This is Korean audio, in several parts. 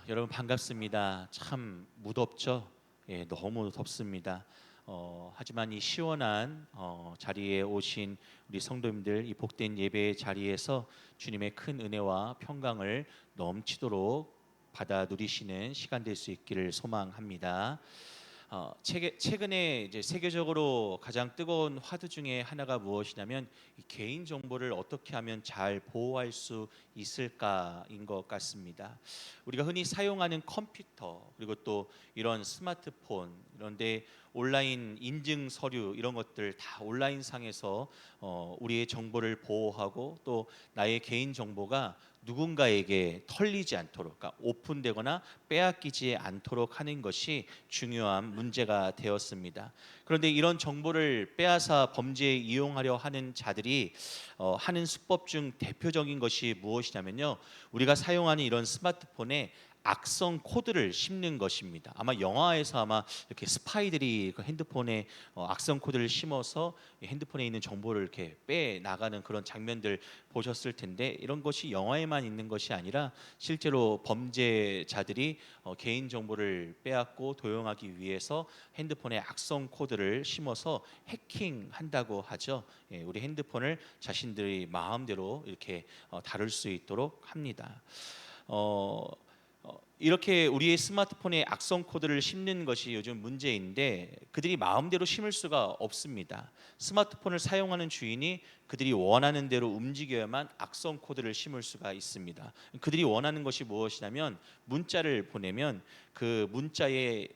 여러분 반갑습니다. 참 무덥죠? 예, 너무 덥습니다. 하지만 이 시원한 자리에 오신 우리 성도님들, 이 복된 예배의 자리에서 주님의 큰 은혜와 평강을 넘치도록 받아 누리시는 시간 될 수 있기를 소망합니다. 최근에 이제 세계적으로 가장 뜨거운 화두 중에 하나가 무엇이냐면 이 개인 정보를 어떻게 하면 잘 보호할 수 있을까인 것 같습니다. 우리가 흔히 사용하는 컴퓨터 그리고 또 이런 스마트폰 이런데 온라인 인증 서류 이런 것들 다 온라인 상에서 우리의 정보를 보호하고 또 나의 개인 정보가 누군가에게 털리지 않도록, 그러니까 오픈되거나 빼앗기지 않도록 하는 것이 중요한 문제가 되었습니다. 그런데 이런 정보를 빼앗아 범죄에 이용하려 하는 자들이 하는 수법 중 대표적인 것이 무엇이냐면요, 우리가 사용하는 이런 스마트폰에 악성 코드를 심는 것입니다. 아마 영화에서 이렇게 스파이들이 그 핸드폰에 악성 코드를 심어서 핸드폰에 있는 정보를 이렇게 빼 나가는 그런 장면들 보셨을 텐데, 이런 것이 영화에만 있는 것이 아니라 실제로 범죄자들이 개인 정보를 빼앗고 도용하기 위해서 핸드폰에 악성 코드를 심어서 해킹한다고 하죠. 예, 우리 핸드폰을 자신들이 마음대로 이렇게 다룰 수 있도록 합니다. 이렇게 우리의 스마트폰에 악성 코드를 심는 것이 요즘 문제인데, 그들이 마음대로 심을 수가 없습니다. 스마트폰을 사용하는 주인이 그들이 원하는 대로 움직여야만 악성 코드를 심을 수가 있습니다. 그들이 원하는 것이 무엇이냐면, 문자를 보내면 그 문자에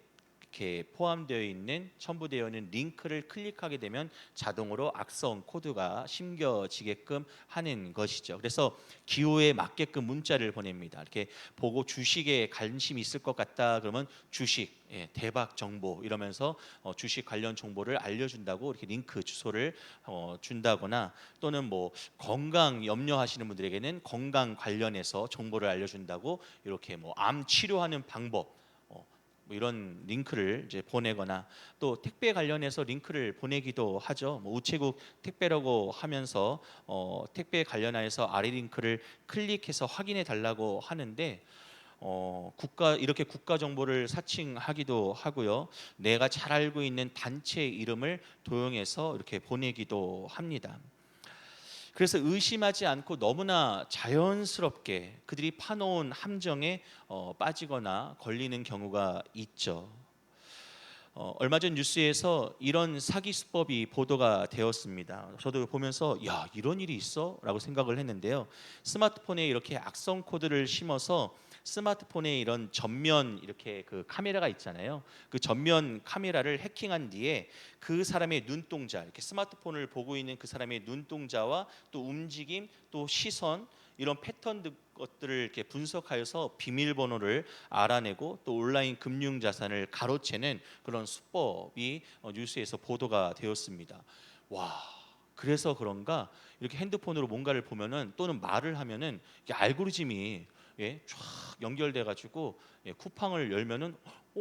이렇게 포함되어 있는, 첨부되어 있는 링크를 클릭하게 되면 자동으로 악성 코드가 심겨지게끔 하는 것이죠. 그래서 기호에 맞게끔 문자를 보냅니다. 이렇게 보고 주식에 관심이 있을 것 같다 그러면 주식, 대박 정보 이러면서 주식 관련 정보를 알려준다고 이렇게 링크 주소를 준다거나, 또는 뭐 건강 염려하시는 분들에게는 건강 관련해서 정보를 알려준다고 이렇게 뭐 암 치료하는 방법 뭐 이런 링크를 이제 보내거나, 또 택배 관련해서 링크를 보내기도 하죠. 뭐 우체국 택배라고 하면서 택배 관련해서 아래 링크를 클릭해서 확인해 달라고 하는데, 이렇게 국가 정보를 사칭하기도 하고요. 내가 잘 알고 있는 단체 이름을 도용해서 이렇게 보내기도 합니다. 그래서 의심하지 않고 너무나 자연스럽게 그들이 파놓은 함정에 빠지거나 걸리는 경우가 있죠. 얼마 전 뉴스에서 이런 사기 수법이 보도가 되었습니다. 저도 보면서 야, 이런 일이 있어? 라고 생각을 했는데요. 스마트폰에 이렇게 악성 코드를 심어서 스마트폰에 이런 전면 이렇게 그 카메라가 있잖아요. 그 전면 카메라를 해킹한 뒤에 그 사람의 눈동자, 이렇게 스마트폰을 보고 있는 그 사람의 눈동자와 또 움직임, 또 시선, 이런 패턴 것들을 이렇게 분석하여서 비밀번호를 알아내고 또 온라인 금융 자산을 가로채는 그런 수법이 뉴스에서 보도가 되었습니다. 와, 그래서 그런가 이렇게 핸드폰으로 뭔가를 보면은, 또는 말을 하면은 이게 알고리즘이 쫙 연결돼 가지고 쿠팡을 열면은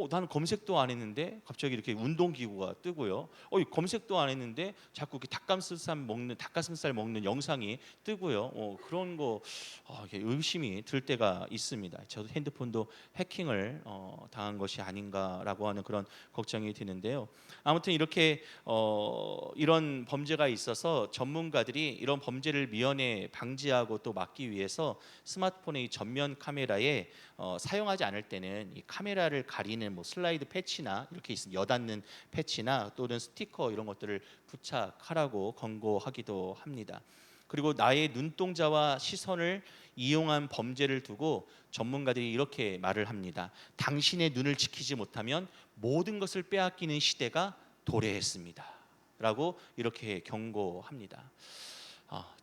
나는 검색도 안 했는데 갑자기 이렇게 운동기구가 뜨고요. 검색도 안 했는데 자꾸 이렇게 닭가슴살 먹는 영상이 뜨고요. 그런 거 이렇게 의심이 들 때가 있습니다. 저도 핸드폰도 해킹을 당한 것이 아닌가라고 하는 그런 걱정이 드는데요. 아무튼 이렇게 이런 범죄가 있어서 전문가들이 이런 범죄를 미연에 방지하고 또 막기 위해서 스마트폰의 이 전면 카메라에 사용하지 않을 때는 이 카메라를 가리는 뭐 슬라이드 패치나 이렇게 여닫는 패치나 또는 스티커 이런 것들을 부착하라고 권고하기도 합니다. 그리고 나의 눈동자와 시선을 이용한 범죄를 두고 전문가들이 이렇게 말을 합니다. 당신의 눈을 지키지 못하면 모든 것을 빼앗기는 시대가 도래했습니다. 라고 이렇게 경고합니다.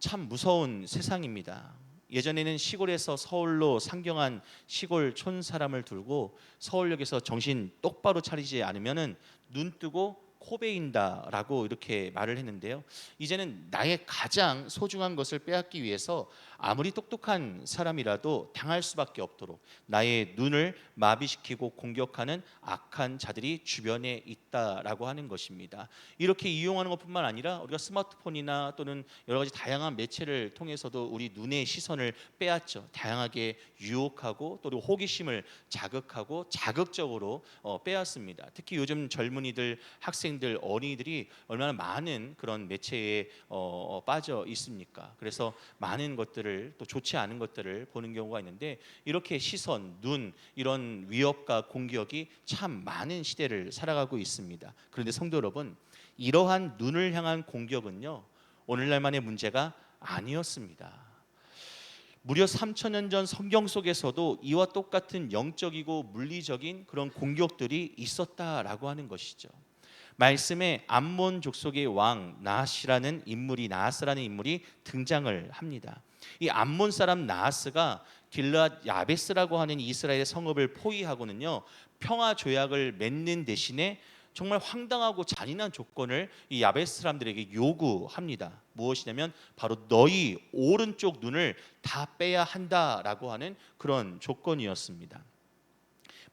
참 무서운 세상입니다. 예전에는 시골에서 서울로 상경한 시골 촌 사람을 두고 서울역에서 정신 똑바로 차리지 않으면은 눈 뜨고 코베인다라고 이렇게 말을 했는데요. 이제는 나의 가장 소중한 것을 빼앗기 위해서 아무리 똑똑한 사람이라도 당할 수밖에 없도록 나의 눈을 마비시키고 공격하는 악한 자들이 주변에 있다라고 하는 것입니다. 이렇게 이용하는 것뿐만 아니라 우리가 스마트폰이나 또는 여러 가지 다양한 매체를 통해서도 우리 눈의 시선을 빼앗죠. 다양하게 유혹하고 또 호기심을 자극하고 자극적으로 빼앗습니다. 특히 요즘 젊은이들, 학생들, 어린이들이 얼마나 많은 그런 매체에 빠져 있습니까? 그래서 많은 것들을, 또 좋지 않은 것들을 보는 경우가 있는데, 이렇게 시선, 눈, 이런 위협과 공격이 참 많은 시대를 살아가고 있습니다. 그런데 성도 여러분, 이러한 눈을 향한 공격은요, 오늘날만의 문제가 아니었습니다. 무려 3,000년 전 성경 속에서도 이와 똑같은 영적이고 물리적인 그런 공격들이 있었다라고 하는 것이죠. 말씀에 암몬 족속의 왕 나하스라는 인물이 등장을 합니다. 이 암몬 사람 나하스가 길르앗 야베스라고 하는 이스라엘의 성읍을 포위하고는요, 평화 조약을 맺는 대신에 정말 황당하고 잔인한 조건을 이 야베스 사람들에게 요구합니다. 무엇이냐면 바로 너희 오른쪽 눈을 다 빼야 한다라고 하는 그런 조건이었습니다.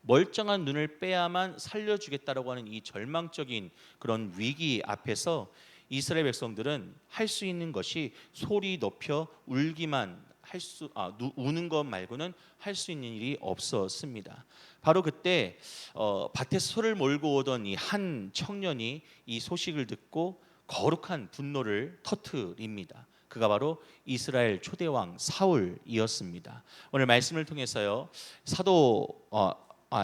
멀쩡한 눈을 빼야만 살려주겠다라고 하는 이 절망적인 그런 위기 앞에서 이스라엘 백성들은 할 수 있는 것이 소리 높여 울기만 우는 것 말고는 할 수 있는 일이 없었습니다. 바로 그때 밭에서 소를 몰고 오던 이 한 청년이 이 소식을 듣고 거룩한 분노를 터뜨립니다. 그가 바로 이스라엘 초대왕 사울이었습니다. 오늘 말씀을 통해서요,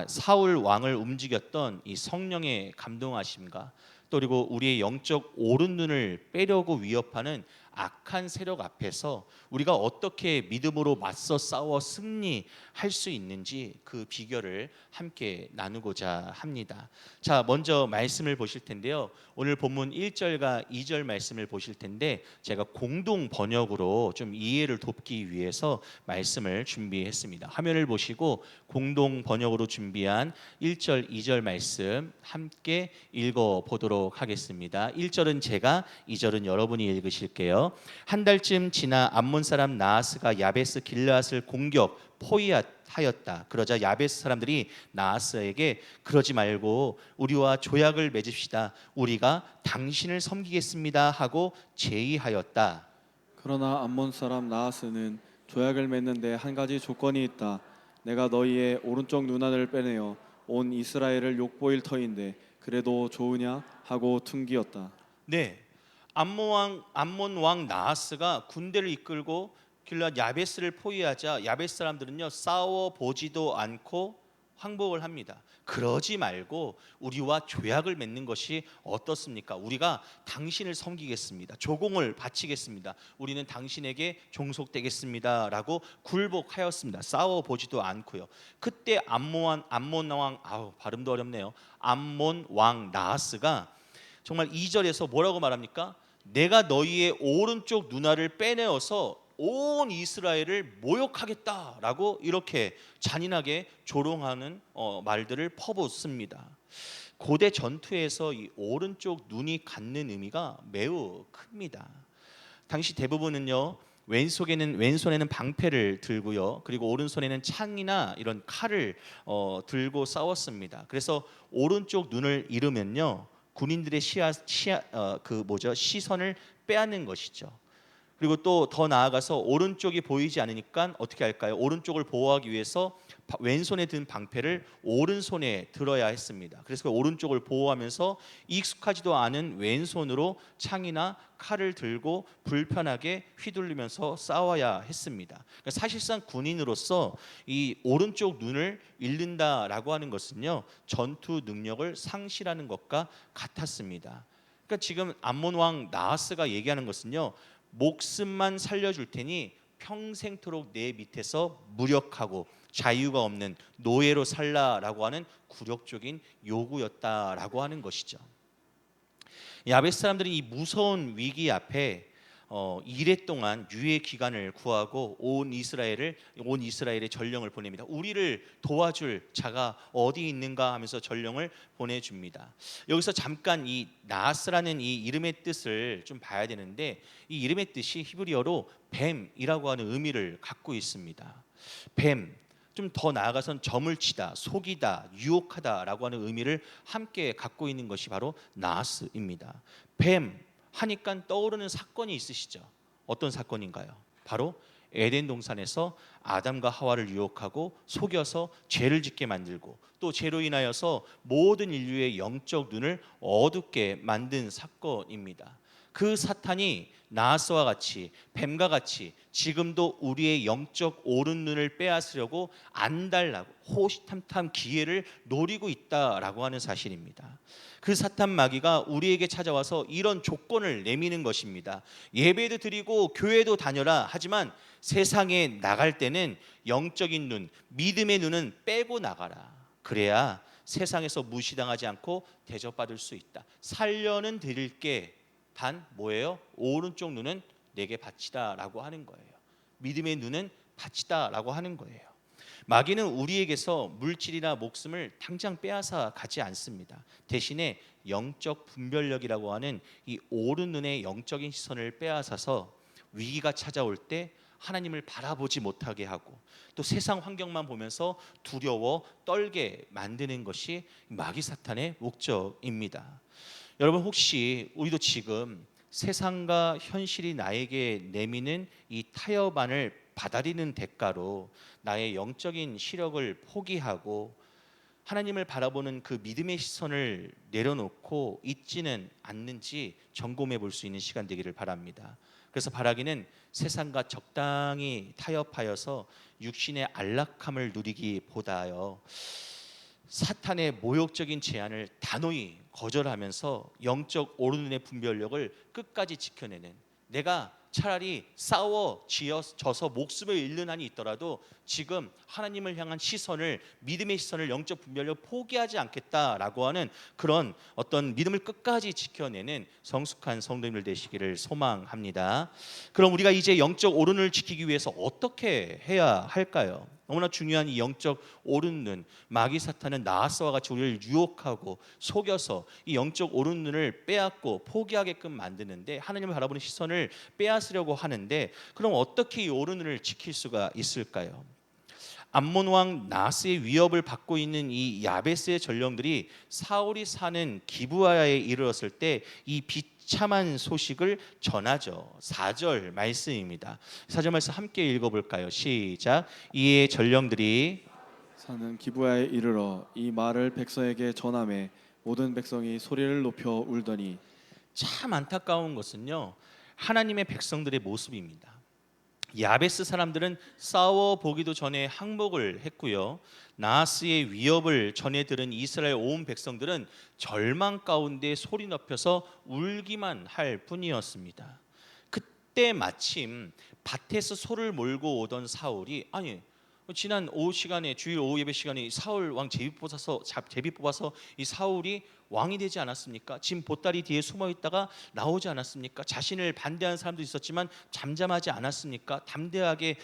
사울 왕을 움직였던 이 성령의 감동하심과 또 그리고 우리의 영적 오른 눈을 빼려고 위협하는 악한 세력 앞에서 우리가 어떻게 믿음으로 맞서 싸워 승리할 수 있는지 그 비결을 함께 나누고자 합니다. 자, 먼저 말씀을 보실 텐데요. 오늘 본문 1절과 2절 말씀을 보실 텐데 제가 공동 번역으로 좀 이해를 돕기 위해서 말씀을 준비했습니다. 화면을 보시고 공동 번역으로 준비한 1절, 2절 말씀 함께 읽어 보도록 하겠습니다. 1절은 제가, 2절은 여러분이 읽으실게요. 한 달쯤 지나 암몬 사람 나하스가 야베스 길르앗을 공격 포위하였다. 그러자 야베스 사람들이 나하스에게 그러지 말고 우리와 조약을 맺읍시다. 우리가 당신을 섬기겠습니다 하고 제의하였다. 그러나 암몬 사람 나하스는 조약을 맺는데 한 가지 조건이 있다. 내가 너희의 오른쪽 눈알을 빼내어 온 이스라엘을 욕보일 터인데 그래도 좋으냐 하고 퉁기었다. 네, 암몬 왕 나하스가 군대를 이끌고 길르앗 야베스를 포위하자 야베스 사람들은요, 싸워 보지도 않고 항복을 합니다. 그러지 말고 우리와 조약을 맺는 것이 어떻습니까? 우리가 당신을 섬기겠습니다. 조공을 바치겠습니다. 우리는 당신에게 종속되겠습니다라고 굴복하였습니다. 싸워 보지도 않고요. 그때 암몬 왕, 발음도 어렵네요. 암몬 왕 나하스가 정말 2절에서 뭐라고 말합니까? 내가 너희의 오른쪽 눈알을 빼내어서 온 이스라엘을 모욕하겠다라고 이렇게 잔인하게 조롱하는 말들을 퍼붓습니다. 고대 전투에서 이 오른쪽 눈이 갖는 의미가 매우 큽니다. 당시 대부분은요, 왼손에는 방패를 들고요, 그리고 오른손에는 창이나 이런 칼을 들고 싸웠습니다. 그래서 오른쪽 눈을 잃으면요, 군인들의 시선을 빼앗는 것이죠. 그리고 또 더 나아가서 오른쪽이 보이지 않으니까 어떻게 할까요? 오른쪽을 보호하기 위해서 왼손에 든 방패를 오른손에 들어야 했습니다. 그래서 그 오른쪽을 보호하면서 익숙하지도 않은 왼손으로 창이나 칼을 들고 불편하게 휘둘리면서 싸워야 했습니다. 그러니까 사실상 군인으로서 이 오른쪽 눈을 잃는다라고 하는 것은요, 전투 능력을 상실하는 것과 같았습니다. 그러니까 지금 암몬 왕 나하스가 얘기하는 것은요, 목숨만 살려줄 테니 평생토록 내 밑에서 무력하고 자유가 없는 노예로 살라라고 하는 굴욕적인 요구였다라고 하는 것이죠. 야베스 사람들이 이 무서운 위기 앞에 이래 동안 유예 기간을 구하고 온 이스라엘의 전령을 보냅니다. 우리를 도와줄 자가 어디 있는가 하면서 전령을 보내줍니다. 여기서 잠깐 이 나하스라는 이 이름의 뜻을 좀 봐야 되는데, 이 이름의 뜻이 히브리어로 뱀이라고 하는 의미를 갖고 있습니다. 뱀, 좀 더 나아가선 점을 치다, 속이다, 유혹하다라고 하는 의미를 함께 갖고 있는 것이 바로 나하스입니다. 뱀 하니까 떠오르는 사건이 있으시죠? 어떤 사건인가요? 바로 에덴 동산에서 아담과 하와를 유혹하고 속여서 죄를 짓게 만들고, 또 죄로 인하여서 모든 인류의 영적 눈을 어둡게 만든 사건입니다. 그 사탄이 나하스와 같이, 뱀과 같이 지금도 우리의 영적 오른 눈을 빼앗으려고 안달나고 호시탐탐 기회를 노리고 있다라고 하는 사실입니다. 그 사탄 마귀가 우리에게 찾아와서 이런 조건을 내미는 것입니다. 예배도 드리고 교회도 다녀라. 하지만 세상에 나갈 때는 영적인 눈, 믿음의 눈은 빼고 나가라. 그래야 세상에서 무시당하지 않고 대접받을 수 있다. 살려는 드릴게, 단 뭐예요? 오른쪽 눈은 내게 바치다라고 하는 거예요. 믿음의 눈은 바치다라고 하는 거예요. 마귀는 우리에게서 물질이나 목숨을 당장 빼앗아 가지 않습니다. 대신에 영적 분별력이라고 하는 이 오른 눈의 영적인 시선을 빼앗아서 위기가 찾아올 때 하나님을 바라보지 못하게 하고, 또 세상 환경만 보면서 두려워 떨게 만드는 것이 마귀 사탄의 목적입니다. 여러분, 혹시 우리도 지금 세상과 현실이 나에게 내미는 이 타협안을 받아들이는 대가로 나의 영적인 시력을 포기하고 하나님을 바라보는 그 믿음의 시선을 내려놓고 있지는 않는지 점검해 볼 수 있는 시간 되기를 바랍니다. 그래서 바라기는 세상과 적당히 타협하여서 육신의 안락함을 누리기보다요, 사탄의 모욕적인 제안을 단호히 거절하면서 영적 오른눈의 분별력을 끝까지 지켜내는, 내가 차라리 싸워 져서 목숨을 잃는 한이 있더라도 지금 하나님을 향한 시선을, 믿음의 시선을, 영적 분별력을 포기하지 않겠다라고 하는 그런 어떤 믿음을 끝까지 지켜내는 성숙한 성도님들 되시기를 소망합니다. 그럼 우리가 이제 영적 오른을 지키기 위해서 어떻게 해야 할까요? 너무나 중요한 이 영적 오른 눈, 마귀 사탄은 나하스와 같이 우리를 유혹하고 속여서 이 영적 오른 눈을 빼앗고 포기하게끔 만드는데, 하나님을 바라보는 시선을 빼앗으려고 하는데, 그럼 어떻게 이 오른 눈을 지킬 수가 있을까요? 암몬 왕 나하스의 위협을 받고 있는 이 야베스의 전령들이 사울이 사는 기브아에 이르렀을 때 이 비참한 소식을 전하죠. 4절 말씀입니다. 4절 말씀 함께 읽어볼까요? 시작. 이에 전령들이 사는 기브야에 이르러 이 말을 백성에게 전하매 모든 백성이 소리를 높여 울더니. 참 안타까운 것은요, 하나님의 백성들의 모습입니다. 야베스 사람들은 싸워 보기도 전에 항복을 했고요, 나하스의 위협을 전해 들은 이스라엘 온 백성들은 절망 가운데 소리 높여서 울기만 할 뿐이었습니다. 그때 마침 밭에서 소를 몰고 오던 사울이, 아니 지난 오후 시간에, 주일 오후 예배 시간에 사울 왕 제비 뽑아서 이 사울이 왕이 되지 않았습니까? 지금 보따리 뒤에 숨어 있다가 나오지 않았습니까? 자신을 반대하는 사람도 있었지만 잠잠하지 않았습니까? 담대하게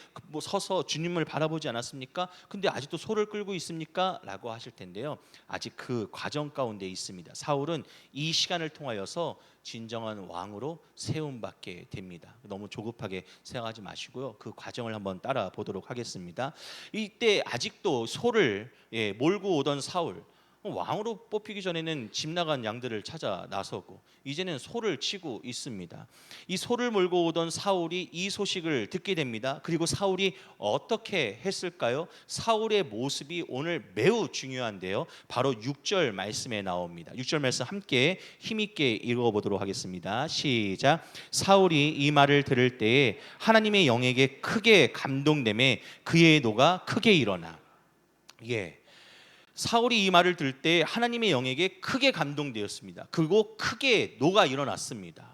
서서 주님을 바라보지 않았습니까? 근데 아직도 소를 끌고 있습니까? 라고 하실 텐데요, 아직 그 과정 가운데 있습니다. 사울은 이 시간을 통하여서 진정한 왕으로 세움받게 됩니다. 너무 조급하게 생각하지 마시고요, 그 과정을 한번 따라 보도록 하겠습니다. 이때 아직도 소를 몰고 오던 사울, 왕으로 뽑히기 전에는 집 나간 양들을 찾아 나서고 이제는 소를 치고 있습니다. 이 소를 몰고 오던 사울이 이 소식을 듣게 됩니다. 그리고 사울이 어떻게 했을까요? 사울의 모습이 오늘 매우 중요한데요, 바로 6절 말씀에 나옵니다. 6절 말씀 함께 힘있게 읽어보도록 하겠습니다. 시작. 사울이 이 말을 들을 때에 하나님의 영에게 크게 감동되매 그의 노가 크게 일어나. 사울이 이 말을 들을 때 하나님의 영에게 크게 감동되었습니다. 그리고 크게 노가 일어났습니다.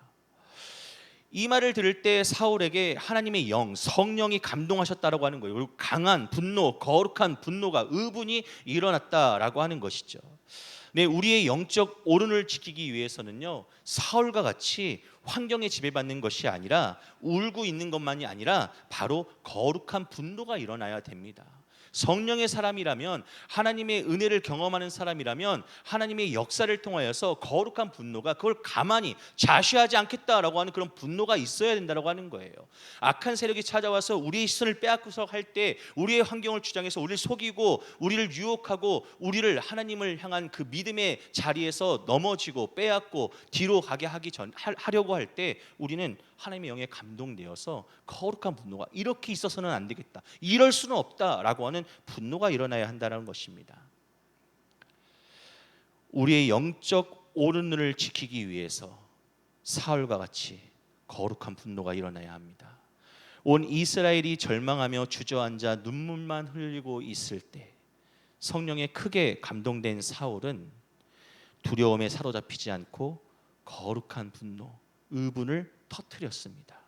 이 말을 들을 때 사울에게 하나님의 영, 성령이 감동하셨다라고 하는 거예요. 그리고 강한 분노, 거룩한 분노가, 의분이 일어났다라고 하는 것이죠. 네, 우리의 영적 오른을 지키기 위해서는요, 사울과 같이 환경에 지배받는 것이 아니라 울고 있는 것만이 아니라 바로 거룩한 분노가 일어나야 됩니다. 성령의 사람이라면, 하나님의 은혜를 경험하는 사람이라면 하나님의 역사를 통하여서 거룩한 분노가, 그걸 가만히 자시하지 않겠다라고 하는 그런 분노가 있어야 된다라고 하는 거예요. 악한 세력이 찾아와서 우리의 시선을 빼앗고서 할 때, 우리의 환경을 주장해서 우리를 속이고 우리를 유혹하고 우리를 하나님을 향한 그 믿음의 자리에서 넘어지고 빼앗고 뒤로 가게 하려고 할 때, 우리는 하나님의 영에 감동되어서 거룩한 분노가, 이렇게 있어서는 안 되겠다, 이럴 수는 없다라고 하는 분노가 일어나야 한다는 것입니다. 우리의 영적 오른눈을 지키기 위해서 사울과 같이 거룩한 분노가 일어나야 합니다. 온 이스라엘이 절망하며 주저앉아 눈물만 흘리고 있을 때 성령에 크게 감동된 사울은 두려움에 사로잡히지 않고 거룩한 분노, 의분을 터뜨렸습니다.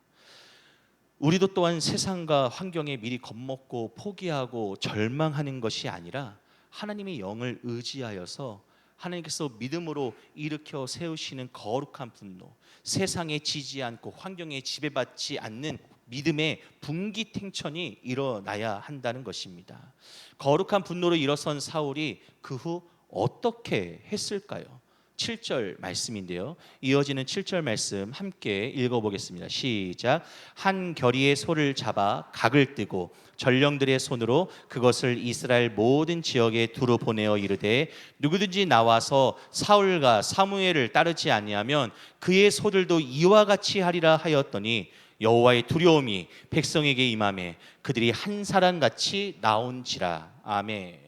우리도 또한 세상과 환경에 미리 겁먹고 포기하고 절망하는 것이 아니라 하나님의 영을 의지하여서 하나님께서 믿음으로 일으켜 세우시는 거룩한 분노, 세상에 지지 않고 환경에 지배받지 않는 믿음의 분기탱천이 일어나야 한다는 것입니다. 거룩한 분노로 일어선 사울이 그 후 어떻게 했을까요? 7절 말씀인데요. 이어지는 7절 말씀 함께 읽어보겠습니다. 시작. 한 결의의 소를 잡아 각을 뜨고 전령들의 손으로 그것을 이스라엘 모든 지역에 두루 보내어 이르되 누구든지 나와서 사울과 사무엘을 따르지 아니하면 그의 소들도 이와 같이 하리라 하였더니 여호와의 두려움이 백성에게 임하매 그들이 한 사람같이 나온지라. 아멘.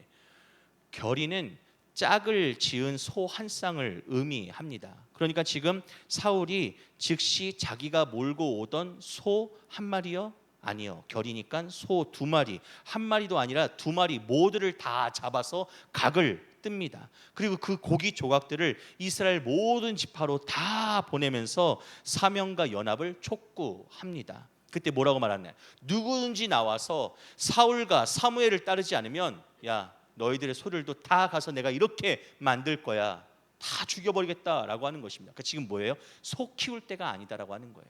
결의는 짝을 지은 소 한 쌍을 의미합니다. 그러니까 지금 사울이 즉시 자기가 몰고 오던 소 한 마리요? 아니요. 결이니까 소 두 마리, 한 마리도 아니라 두 마리 모두를 다 잡아서 각을 뜹니다. 그리고 그 고기 조각들을 이스라엘 모든 지파로 다 보내면서 사명과 연합을 촉구합니다. 그때 뭐라고 말하나요? 누구든지 나와서 사울과 사무엘을 따르지 않으면 야, 너희들의 소들도 다 가서 내가 이렇게 만들 거야, 다 죽여버리겠다라고 하는 것입니다. 그러니까 지금 뭐예요? 소 키울 때가 아니다라고 하는 거예요.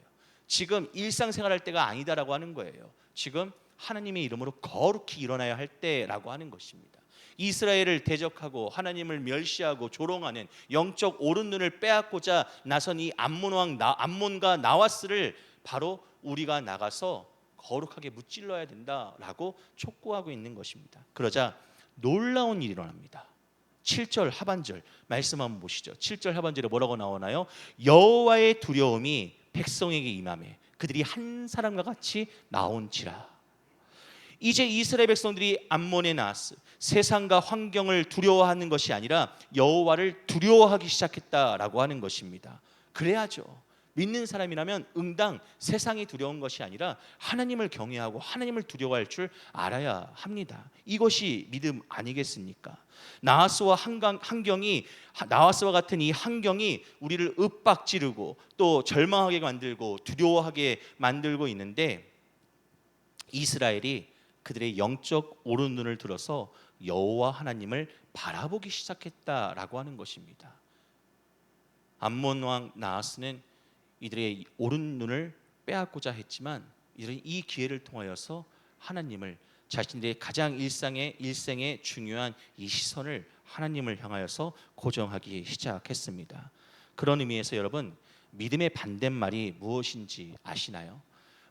지금 일상생활할 때가 아니다라고 하는 거예요. 지금 하나님의 이름으로 거룩히 일어나야 할 때라고 하는 것입니다. 이스라엘을 대적하고 하나님을 멸시하고 조롱하는 영적 오른 눈을 빼앗고자 나선 이 암몬과 나와스를 바로 우리가 나가서 거룩하게 무찔러야 된다라고 촉구하고 있는 것입니다. 그러자 놀라운 일이 일어납니다. 7절 하반절 말씀 한번 보시죠. 7절 하반절에 뭐라고 나오나요? 여호와의 두려움이 백성에게 임하매 그들이 한 사람과 같이 나온지라. 이제 이스라엘 백성들이 암몬에 나왔어. 세상과 환경을 두려워하는 것이 아니라 여호와를 두려워하기 시작했다라고 하는 것입니다. 그래야죠. 믿는 사람이라면 응당 세상이 두려운 것이 아니라 하나님을 경외하고 하나님을 두려워할 줄 알아야 합니다. 이것이 믿음 아니겠습니까? 나하스와 나하스와 같은 이 환경이 우리를 윽박지르고 또 절망하게 만들고 두려워하게 만들고 있는데, 이스라엘이 그들의 영적 오른 눈을 들어서 여호와 하나님을 바라보기 시작했다라고 하는 것입니다. 암몬 왕 나하스는 이들의 오른 눈을 빼앗고자 했지만 이들은 이 기회를 통하여서 하나님을, 자신들의 가장 일생의 중요한 이 시선을 하나님을 향하여서 고정하기 시작했습니다. 그런 의미에서 여러분, 믿음의 반대말이 무엇인지 아시나요?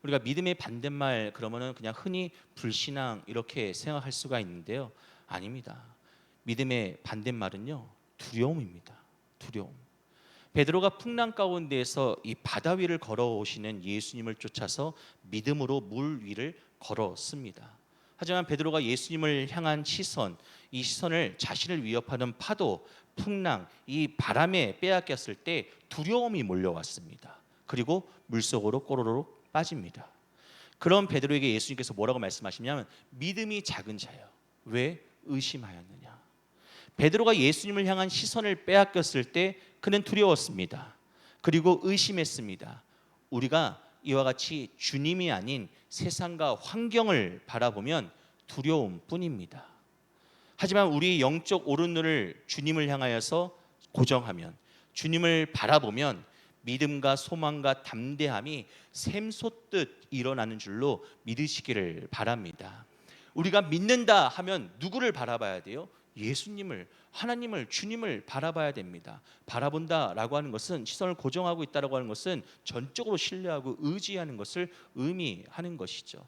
우리가 믿음의 반대말 그러면은 그냥 흔히 불신앙 이렇게 생각할 수가 있는데요. 아닙니다. 믿음의 반대말은요, 두려움입니다. 두려움. 베드로가 풍랑 가운데에서 이 바다 위를 걸어오시는 예수님을 쫓아서 믿음으로 물 위를 걸었습니다. 하지만 베드로가 예수님을 향한 시선, 이 시선을 자신을 위협하는 파도, 풍랑, 이 바람에 빼앗겼을 때 두려움이 몰려왔습니다. 그리고 물속으로 꼬르륵 빠집니다. 그런 베드로에게 예수님께서 뭐라고 말씀하시냐면 믿음이 작은 자여 왜 의심하였느냐. 베드로가 예수님을 향한 시선을 빼앗겼을 때 그는 두려웠습니다. 그리고 의심했습니다. 우리가 이와 같이 주님이 아닌 세상과 환경을 바라보면 두려움뿐입니다. 하지만 우리 영적 오른 눈을 주님을 향하여서 고정하면, 주님을 바라보면 믿음과 소망과 담대함이 샘솟듯 일어나는 줄로 믿으시기를 바랍니다. 우리가 믿는다 하면 누구를 바라봐야 돼요? 예수님을, 하나님을, 주님을 바라봐야 됩니다. 바라본다라고 하는 것은, 시선을 고정하고 있다라고 하는 것은 전적으로 신뢰하고 의지하는 것을 의미하는 것이죠.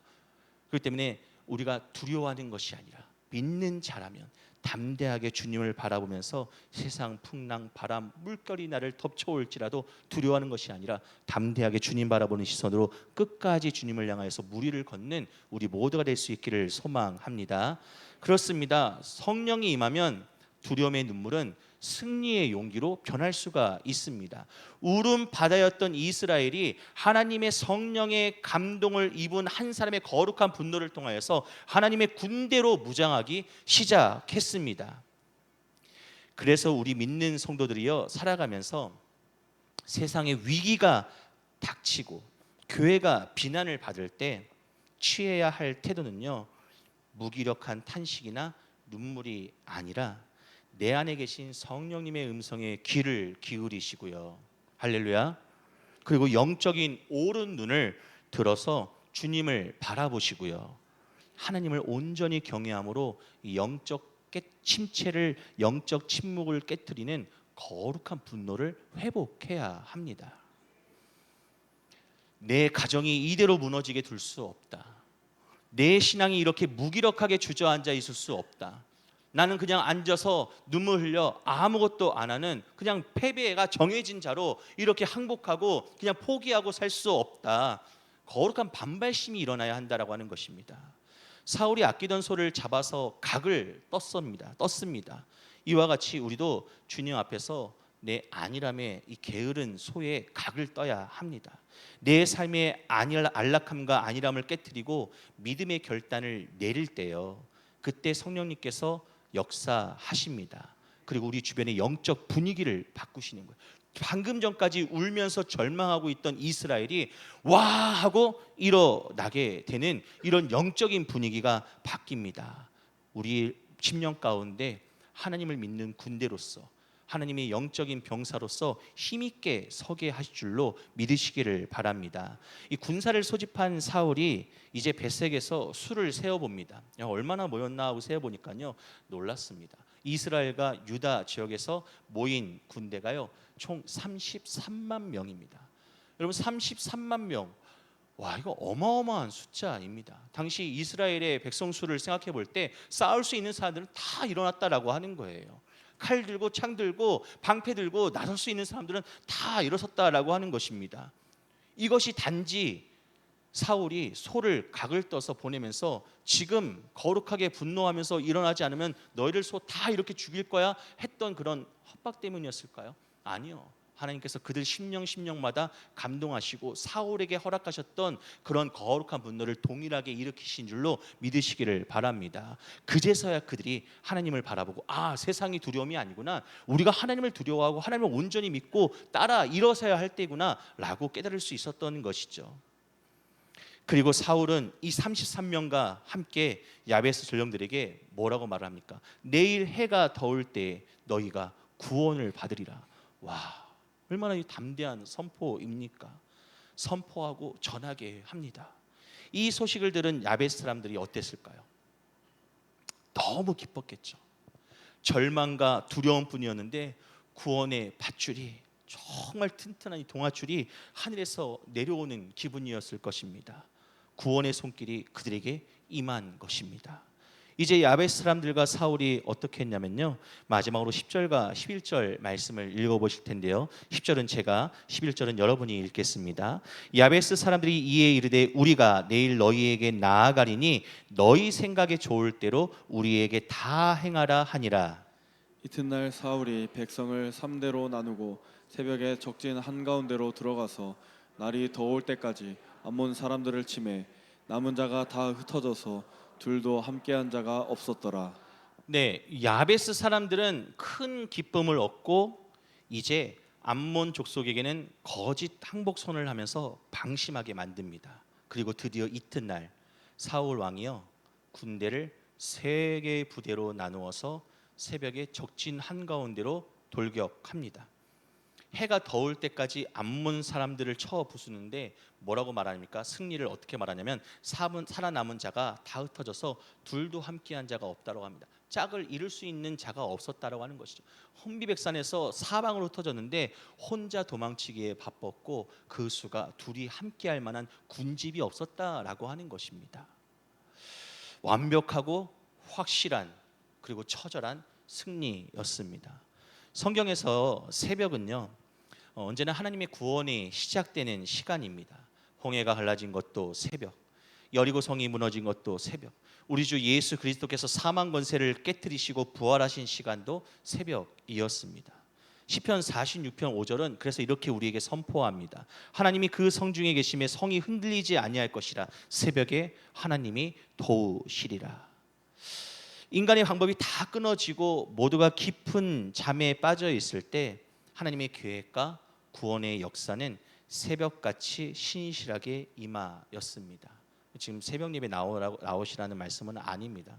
그렇기 때문에 우리가 두려워하는 것이 아니라 믿는 자라면 담대하게 주님을 바라보면서 세상 풍랑, 바람, 물결이 나를 덮쳐올지라도 두려워하는 것이 아니라 담대하게 주님 바라보는 시선으로 끝까지 주님을 향하여서 무리를 걷는 우리 모두가 될 수 있기를 소망합니다. 그렇습니다. 성령이 임하면 두려움의 눈물은 승리의 용기로 변할 수가 있습니다. 울음 바다였던 이스라엘이 하나님의 성령의 감동을 입은 한 사람의 거룩한 분노를 통하여서 하나님의 군대로 무장하기 시작했습니다. 그래서 우리 믿는 성도들이여 살아가면서 세상의 위기가 닥치고 교회가 비난을 받을 때 취해야 할 태도는요, 무기력한 탄식이나 눈물이 아니라 내 안에 계신 성령님의 음성에 귀를 기울이시고요. 할렐루야. 그리고 영적인 오른 눈을 들어서 주님을 바라보시고요. 하나님을 온전히 경외함으로 이 영적 침체를, 영적 침묵을 깨트리는 거룩한 분노를 회복해야 합니다. 내 가정이 이대로 무너지게 둘 수 없다. 내 신앙이 이렇게 무기력하게 주저앉아 있을 수 없다. 나는 그냥 앉아서 눈물 흘려 아무것도 안 하는 그냥 패배가 정해진 자로 이렇게 항복하고 그냥 포기하고 살 수 없다. 거룩한 반발심이 일어나야 한다라고 하는 것입니다. 사울이 아끼던 소를 잡아서 각을 떴습니다. 이와 같이 우리도 주님 앞에서 내 안일함에 이 게으른 소의 각을 떠야 합니다. 내 삶의 안락함과 안일함을 깨트리고 믿음의 결단을 내릴 때요, 그때 성령님께서 역사하십니다. 그리고 우리 주변의 영적 분위기를 바꾸시는 거예요. 방금 전까지 울면서 절망하고 있던 이스라엘이 와 하고 일어나게 되는 이런 영적인 분위기가 바뀝니다. 우리 심령 가운데 하나님을 믿는 군대로서, 하나님의 영적인 병사로서 힘있게 서게 하실 줄로 믿으시기를 바랍니다. 이 군사를 소집한 사울이 이제 벳색에서 수를 세어봅니다. 얼마나 모였나 하고 세어보니까요, 놀랐습니다. 이스라엘과 유다 지역에서 모인 군대가요, 총 33만 명입니다. 여러분, 33만 명, 와, 이거 어마어마한 숫자입니다. 당시 이스라엘의 백성 수를 생각해 볼 때 싸울 수 있는 사람들은 다 일어났다라고 하는 거예요. 칼 들고 창 들고 방패 들고 나설 수 있는 사람들은 다 일어섰다라고 하는 것입니다. 이것이 단지 사울이 소를 각을 떠서 보내면서 지금 거룩하게 분노하면서 일어나지 않으면 너희를 소 다 이렇게 죽일 거야 했던 그런 협박 때문이었을까요? 아니요. 하나님께서 그들 심령마다 감동하시고 사울에게 허락하셨던 그런 거룩한 분노를 동일하게 일으키신 줄로 믿으시기를 바랍니다. 그제서야 그들이 하나님을 바라보고, 아, 세상이 두려움이 아니구나, 우리가 하나님을 두려워하고 하나님을 온전히 믿고 따라 일어서야 할 때구나 라고 깨달을 수 있었던 것이죠. 그리고 사울은 이 33명과 함께 야베스 전령들에게 뭐라고 말합니까? 내일 해가 더울 때 너희가 구원을 받으리라. 와, 얼마나 담대한 선포입니까? 선포하고 전하게 합니다. 이 소식을 들은 야베스 사람들이 어땠을까요? 너무 기뻤겠죠. 절망과 두려움뿐이었는데 구원의 밧줄이, 정말 튼튼한 이 동아줄이 하늘에서 내려오는 기분이었을 것입니다. 구원의 손길이 그들에게 임한 것입니다. 이제 야베스 사람들과 사울이 어떻게 했냐면요, 마지막으로 10절과 11절 말씀을 읽어보실 텐데요, 10절은 제가, 11절은 여러분이 읽겠습니다. 야베스 사람들이 이에 이르되 우리가 내일 너희에게 나아가리니 너희 생각에 좋을 대로 우리에게 다 행하라 하니라. 이튿날 사울이 백성을 3대로 나누고 새벽에 적진 한가운데로 들어가서 날이 더울 때까지 암몬 사람들을 치매 남은 자가 다 흩어져서 둘도 함께한 자가 없었더라. 네, 야베스 사람들은 큰 기쁨을 얻고 이제 암몬 족속에게는 거짓 항복선을 하면서 방심하게 만듭니다. 그리고 드디어 이튿날 사울 왕이요, 군대를 3개의 부대로 나누어서 새벽에 적진 한가운데로 돌격합니다. 해가 더울 때까지 암몬 사람들을 쳐 부수는데 뭐라고 말합니까? 승리를 어떻게 말하냐면 살아남은 자가 다 흩어져서 둘도 함께한 자가 없다고 합니다. 짝을 이룰 수 있는 자가 없었다라고 하는 것이죠. 혼비백산에서 사방으로 흩어졌는데 혼자 도망치기에 바빴고 그 수가 둘이 함께할 만한 군집이 없었다라고 하는 것입니다. 완벽하고 확실한 그리고 처절한 승리였습니다. 성경에서 새벽은요 언제나 하나님의 구원이 시작되는 시간입니다. 홍해가 갈라진 것도 새벽, 여리고 성이 무너진 것도 새벽, 우리 주 예수 그리스도께서 사망 권세를 깨뜨리시고 부활하신 시간도 새벽이었습니다. 시편 46편 5절은 그래서 이렇게 우리에게 선포합니다. 하나님이 그 성중에 계심에 성이 흔들리지 아니할 것이라. 새벽에 하나님이 도우시리라. 인간의 방법이 다 끊어지고 모두가 깊은 잠에 빠져 있을 때 하나님의 계획과 구원의 역사는 새벽같이 신실하게 임하였습니다. 지금 새벽 예배 나오시라는 말씀은 아닙니다.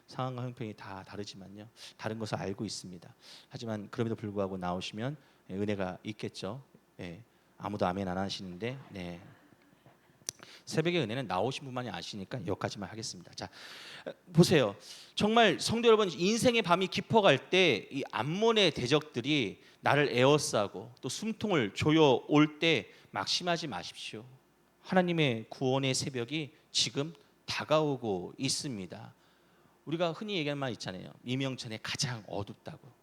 상황과 형편이 다 다르지만요. 다른 것을 알고 있습니다. 하지만 그럼에도 불구하고 나오시면 은혜가 있겠죠. 아무도 아멘 안 하시는데 새벽의 은혜는 나오신 분만이 아시니까 여기까지만 하겠습니다. 자, 보세요. 정말 성도 여러분, 인생의 밤이 깊어갈 때 이 암몬의 대적들이 나를 에워싸고 또 숨통을 조여 올 때 막심하지 마십시오. 하나님의 구원의 새벽이 지금 다가오고 있습니다. 우리가 흔히 얘기하는 말 있잖아요. 이명천에 가장 어둡다고.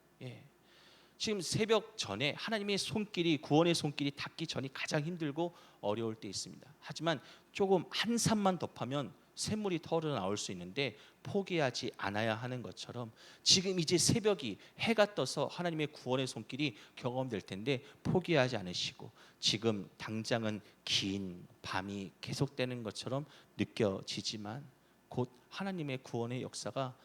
지금 새벽 전에 하나님의 손길이, 구원의 손길이 닿기 전이 가장 힘들고 어려울 때 있습니다. 하지만 조금 한 산만 더 파면 샘물이 터져 나올 수 있는데 포기하지 않아야 하는 것처럼 지금 이제 새벽이 해가 떠서 하나님의 구원의 손길이 경험될 텐데 포기하지 않으시고 지금 당장은 긴 밤이 계속되는 것처럼 느껴지지만 곧 하나님의 구원의 역사가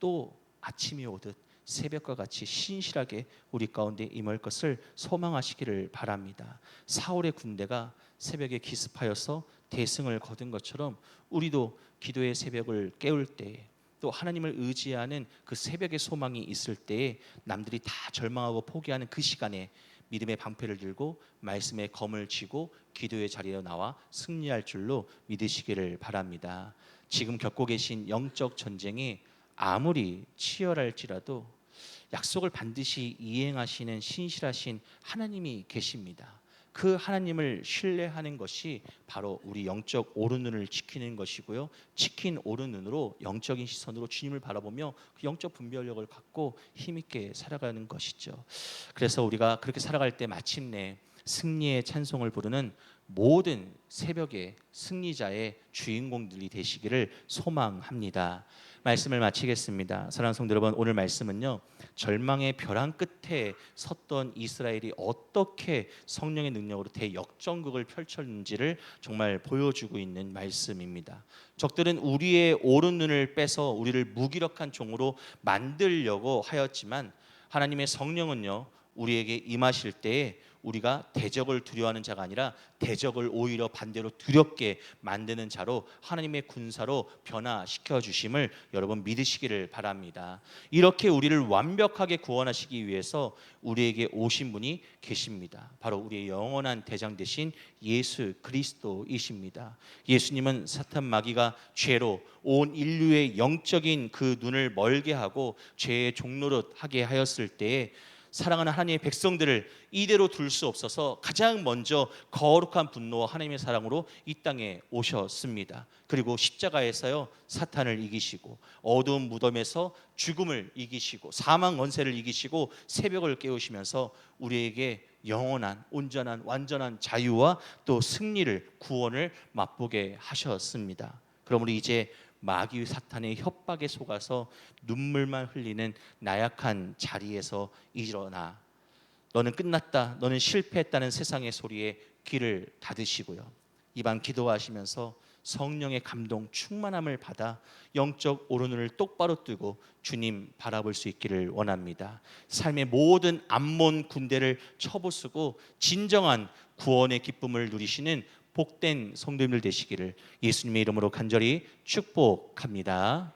또 아침이 오듯 새벽과 같이 신실하게 우리 가운데 임할 것을 소망하시기를 바랍니다. 사울의 군대가 새벽에 기습하여서 대승을 거둔 것처럼 우리도 기도의 새벽을 깨울 때에 또 하나님을 의지하는 그 새벽의 소망이 있을 때에 남들이 다 절망하고 포기하는 그 시간에 믿음의 방패를 들고 말씀의 검을 쥐고 기도의 자리에 나와 승리할 줄로 믿으시기를 바랍니다. 지금 겪고 계신 영적 전쟁이 아무리 치열할지라도 약속을 반드시 이행하시는 신실하신 하나님이 계십니다. 그 하나님을 신뢰하는 것이 바로 우리 영적 오른눈을 지키는 것이고요. 지킨 오른눈으로 영적인 시선으로 주님을 바라보며 그 영적 분별력을 갖고 힘있게 살아가는 것이죠. 그래서 우리가 그렇게 살아갈 때 마침내 승리의 찬송을 부르는 모든 새벽의 승리자의 주인공들이 되시기를 소망합니다. 말씀을 마치겠습니다. 사랑하는 성도 여러분, 오늘 말씀은요 절망의 벼랑 끝에 섰던 이스라엘이 어떻게 성령의 능력으로 대역전극을 펼쳤는지를 정말 보여주고 있는 말씀입니다. 적들은 우리의 오른 눈을 빼서 우리를 무기력한 종으로 만들려고 하였지만 하나님의 성령은요 우리에게 임하실 때에 우리가 대적을 두려워하는 자가 아니라 대적을 오히려 반대로 두렵게 만드는 자로 하나님의 군사로 변화시켜 주심을 여러분 믿으시기를 바랍니다. 이렇게 우리를 완벽하게 구원하시기 위해서 우리에게 오신 분이 계십니다. 바로 우리의 영원한 대장 되신 예수 그리스도이십니다. 예수님은 사탄 마귀가 죄로 온 인류의 영적인 그 눈을 멀게 하고 죄의 종노릇 하게 하였을 때에 사랑하는 하나님의 백성들을 이대로 둘 수 없어서 가장 먼저 거룩한 분노와 하나님의 사랑으로 이 땅에 오셨습니다. 그리고 십자가에서요 사탄을 이기시고 어두운 무덤에서 죽음을 이기시고 사망 권세를 이기시고 새벽을 깨우시면서 우리에게 영원한 온전한 완전한 자유와 또 승리를 구원을 맛보게 하셨습니다. 그럼 우리 이제 마귀 사탄의 협박에 속아서 눈물만 흘리는 나약한 자리에서 일어나 너는 끝났다, 너는 실패했다는 세상의 소리에 귀를 닫으시고요. 이밤 기도하시면서 성령의 감동 충만함을 받아 영적 오른눈을 똑바로 뜨고 주님 바라볼 수 있기를 원합니다. 삶의 모든 암몬 군대를 쳐부수고 진정한 구원의 기쁨을 누리시는 복된 성도님들 되시기를 예수님의 이름으로 간절히 축복합니다.